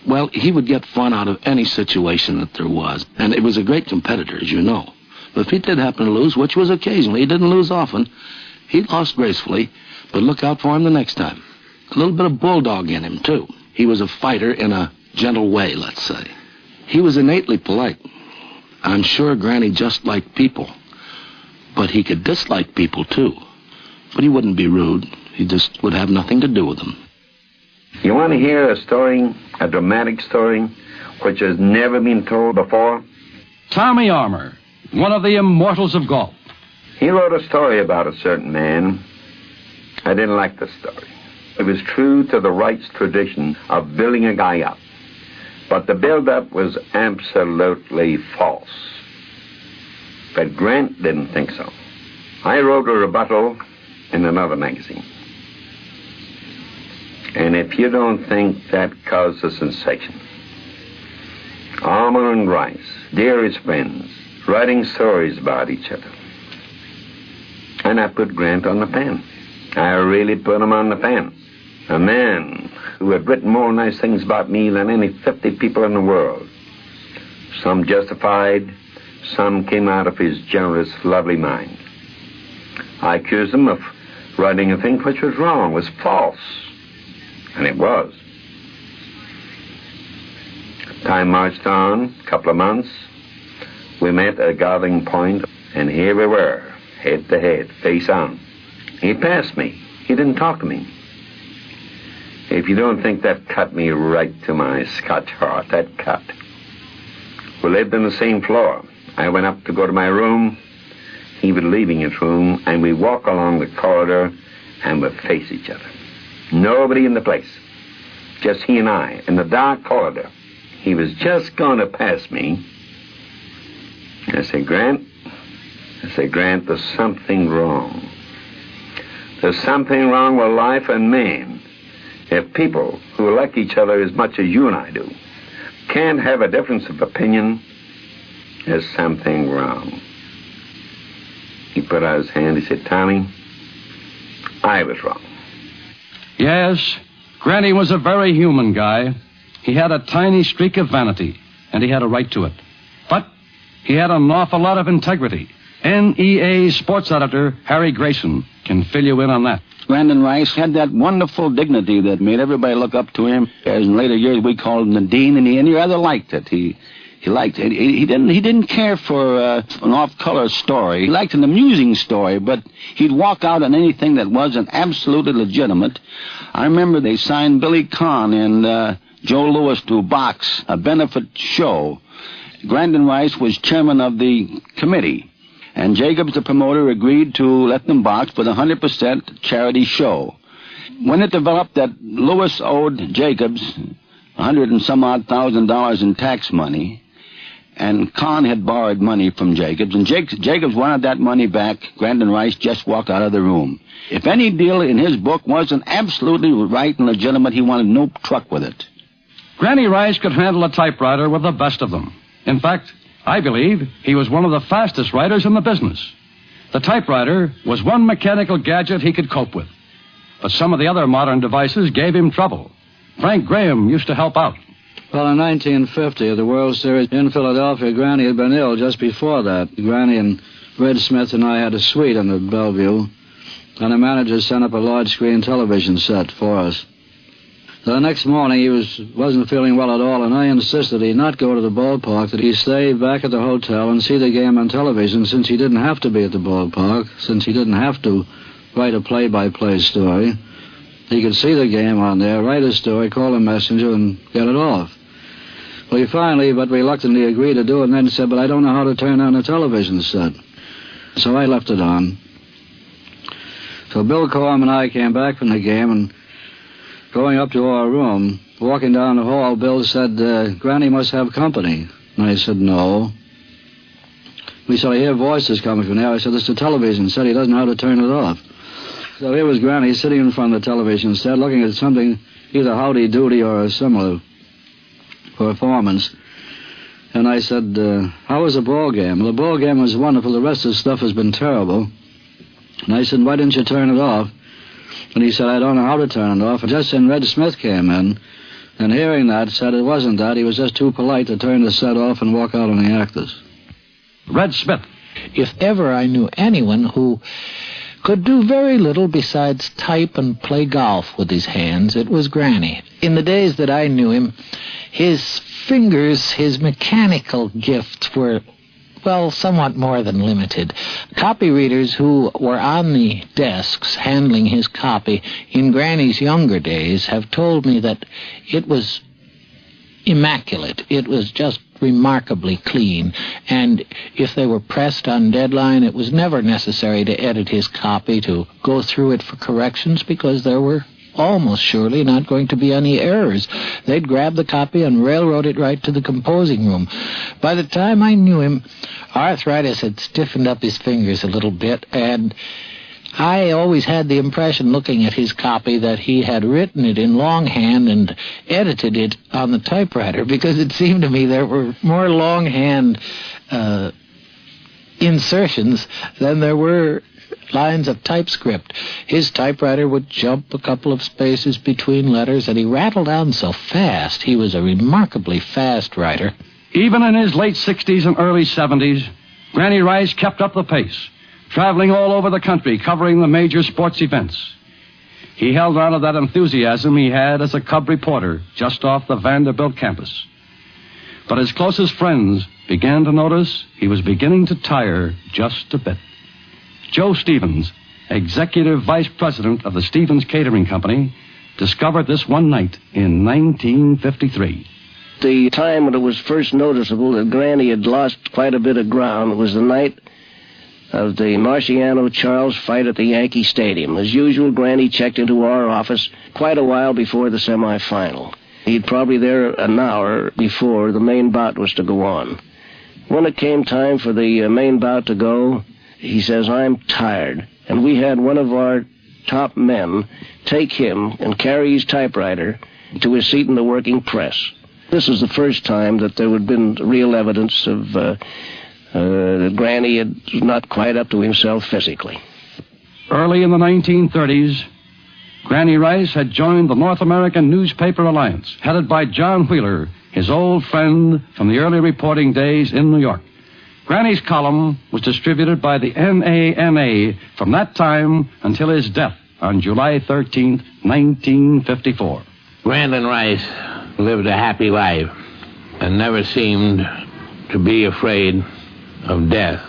Well, he would get fun out of any situation that there was, and he was a great competitor, as you know. But if he did happen to lose, which was occasionally, he didn't lose often, he lost gracefully, but look out for him the next time. A little bit of bulldog in him, too. He was a fighter in a gentle way, let's say. He was innately polite. I'm sure Granny just liked people, but he could dislike people, too. But he wouldn't be rude. He just would have nothing to do with them. You want to hear a story, a dramatic story, which has never been told before? Tommy Armour, one of the immortals of golf. He wrote a story about a certain man. I didn't like the story. It was true to the Wright's tradition of building a guy up. But the build-up was absolutely false. But Grant didn't think so. I wrote a rebuttal in another magazine. And if you don't think that caused a sensation, Armour and Rice, dearest friends, writing stories about each other. And I put Grant on the pen. I really put him on the pen. A man who had written more nice things about me than any 50 people in the world. Some justified, some came out of his generous, lovely mind. I accused him of writing a thing which was wrong, was false. And it was. Time marched on, a couple of months. We met at a gathering point, and here we were, head to head, face on. He passed me. He didn't talk to me. If you don't think that cut me right to my Scotch heart, that cut. We lived on the same floor. I went up to go to my room. He was leaving his room, and we walk along the corridor, and we face each other. Nobody in the place. Just he and I, in the dark corridor. He was just going to pass me. I said, Grant, there's something wrong. There's something wrong with life and man. If people who like each other as much as you and I do can't have a difference of opinion, there's something wrong. He put out his hand, he said, Tommy, I was wrong. Yes, Granny was a very human guy. He had a tiny streak of vanity, and he had a right to it. But he had an awful lot of integrity. NEA sports editor Harry Grayson can fill you in on that. Grandin Rice had that wonderful dignity that made everybody look up to him. As in later years, we called him the Dean, and he rather liked it. He liked it. He didn't care for an off-color story. He liked an amusing story, but he'd walk out on anything that wasn't absolutely legitimate. I remember they signed Billy Kahn and Joe Louis to box a benefit show. Grandin Rice was chairman of the committee, and Jacobs, the promoter, agreed to let them box with a 100% charity show. When it developed that Lewis owed Jacobs $100 and some odd thousand in tax money, and Kahn had borrowed money from Jacobs, and Jacobs wanted that money back, Grant and Rice just walked out of the room. If any deal in his book wasn't absolutely right and legitimate, he wanted no truck with it. Granny Rice could handle a typewriter with the best of them. In fact, I believe he was one of the fastest writers in the business. The typewriter was one mechanical gadget he could cope with. But some of the other modern devices gave him trouble. Frank Graham used to help out. Well, in 1950, at the World Series in Philadelphia, Granny had been ill just before that. Granny and Red Smith and I had a suite in the Bellevue, and the manager sent up a large-screen television set for us. So the next morning, he wasn't feeling well at all, and I insisted he not go to the ballpark, that he stay back at the hotel and see the game on television, since he didn't have to be at the ballpark, since he didn't have to write a play-by-play story. He could see the game on there, write a story, call a messenger, and get it off. Well, he finally, but reluctantly, agreed to do it, and then said, but I don't know how to turn on the television set. So I left it on. So Bill Coram and I came back from the game, and going up to our room, walking down the hall, Bill said, Granny must have company. And I said, no. We said, I hear voices coming from there. I said, it's the television set. He doesn't know how to turn it off. So here was Granny sitting in front of the television set, looking at something, either Howdy Doody or a similar performance. And I said, how was the ball game? Well, the ball game was wonderful. The rest of the stuff has been terrible. And I said, why didn't you turn it off? And he said, I don't know how to turn it off. And just then Red Smith came in, and hearing that, said it wasn't that. He was just too polite to turn the set off and walk out on the actors. Red Smith. If ever I knew anyone who could do very little besides type and play golf with his hands, it was Granny. In the days that I knew him, his fingers, his mechanical gifts were, well, somewhat more than limited. Copy readers who were on the desks handling his copy in Granny's younger days have told me that it was immaculate. It was just remarkably clean, and if they were pressed on deadline, it was never necessary to edit his copy, to go through it for corrections, because there were almost surely not going to be any errors. They'd grab the copy and railroad it right to the composing room. By the time I knew him, arthritis had stiffened up his fingers a little bit, and I always had the impression, looking at his copy, that he had written it in longhand and edited it on the typewriter, because it seemed to me there were more longhand insertions than there were lines of typescript. His typewriter would jump a couple of spaces between letters, and he rattled on so fast. He was a remarkably fast writer. Even in his late 60s and early 70s, Granny Rice kept up the pace, traveling all over the country, covering the major sports events. He held on to that enthusiasm he had as a cub reporter just off the Vanderbilt campus. But his closest friends began to notice he was beginning to tire just a bit. Joe Stevens, executive vice president of the Stevens Catering Company, discovered this one night in 1953. The time when it was first noticeable that Granny had lost quite a bit of ground was the night of the Marciano-Charles fight at the Yankee Stadium. As usual, Granny checked into our office quite a while before the semifinal. He'd probably there an hour before the main bout was to go on. When it came time for the main bout to go, he says, I'm tired. And we had one of our top men take him and carry his typewriter to his seat in the working press. This was the first time that there had been real evidence of that Granny was not quite up to himself physically. Early in the 1930s, Granny Rice had joined the North American Newspaper Alliance, headed by John Wheeler, his old friend from the early reporting days in New York. Granny's column was distributed by the NANA from that time until his death on July 13th, 1954. Grantland Rice lived a happy life and never seemed to be afraid of death.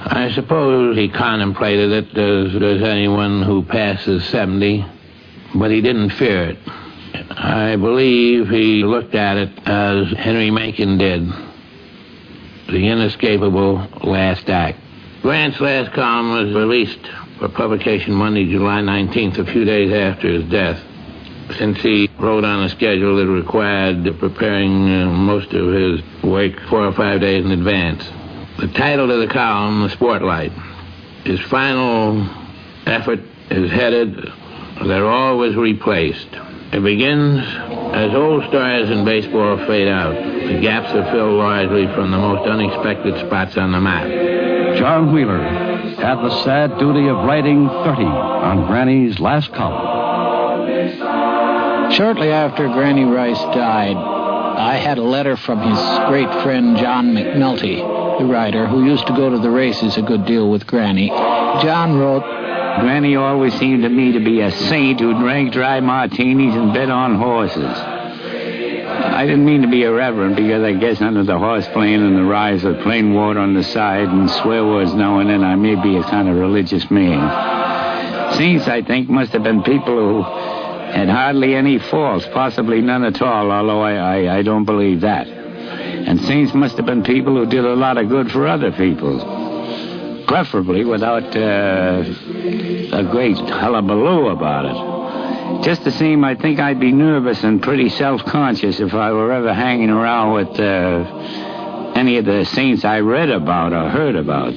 I suppose he contemplated it as anyone who passes 70, but he didn't fear it. I believe he looked at it as Henry Mencken did, the inescapable last act. Grant's last column was released for publication Monday, July 19th, a few days after his death, since he wrote on a schedule that required preparing most of his work 4 or 5 days in advance. The title of the column, The Sportlight, his final effort is headed, "They're always replaced." It begins as old stars in baseball fade out. The gaps are filled largely from the most unexpected spots on the map. John Wheeler had the sad duty of writing 30 on Granny's last column. Shortly after Granny Rice died, I had a letter from his great friend John McNulty, the writer, who used to go to the races a good deal with Granny. John wrote, "Granny always seemed to me to be a saint who drank dry martinis and bet on horses. I didn't mean to be irreverent, because I guess under the horse playing and the rise of plain water on the side and swear words now and then, I may be a kind of religious man. Saints, I think, must have been people who had hardly any faults, possibly none at all, although I don't believe that. And saints must have been people who did a lot of good for other people, preferably without a great hullabaloo about it. Just the same, I think I'd be nervous and pretty self-conscious if I were ever hanging around with any of the saints I read about or heard about.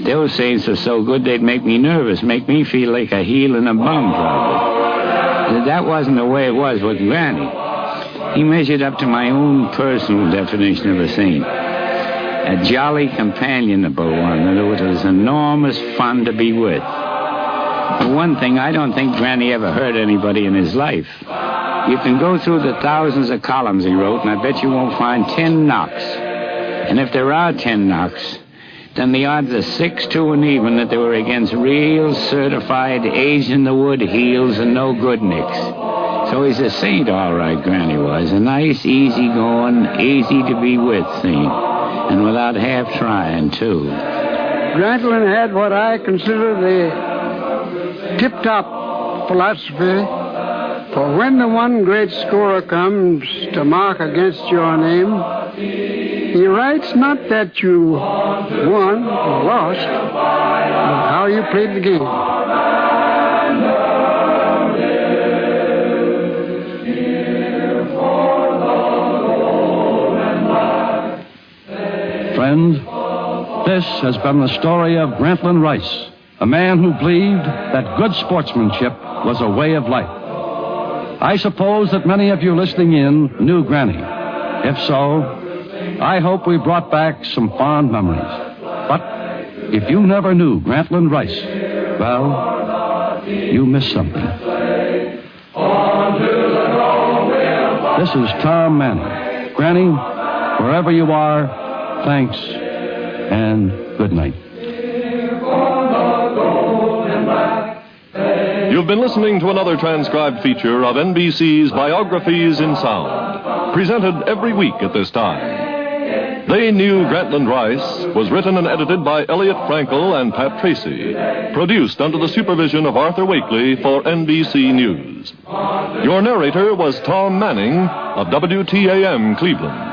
Those saints are so good they'd make me nervous, make me feel like a heel and a bum, probably. That wasn't the way it was with Granny. He measured up to my own personal definition of a saint. A jolly, companionable one, and it was enormous fun to be with. For one thing, I don't think Granny ever hurt anybody in his life. You can go through the thousands of columns he wrote, and I bet you won't find 10 knocks. And if there are 10 knocks, then the odds are 6 to 1 even that they were against real, certified, age-in-the-wood heels and no good nicks. So he's a saint, all right, Granny was. A nice, easy-going, easy-to-be-with saint. And without half trying, too. Grantland had what I consider the tip-top philosophy. For when the one great scorer comes to mark against your name, he writes not that you won or lost, but how you played the game. Friends, this has been the story of Grantland Rice, a man who believed that good sportsmanship was a way of life. I suppose that many of you listening in knew Granny. If so, I hope we brought back some fond memories. But if you never knew Grantland Rice, well, you missed something. This is Tom Manning. Granny, wherever you are, thanks and good night. You've been listening to another transcribed feature of NBC's Biographies in Sound, presented every week at this time. They Knew Grantland Rice was written and edited by Elliot Frankel and Pat Tracy, produced under the supervision of Arthur Wakely for NBC News. Your narrator was Tom Manning of WTAM Cleveland.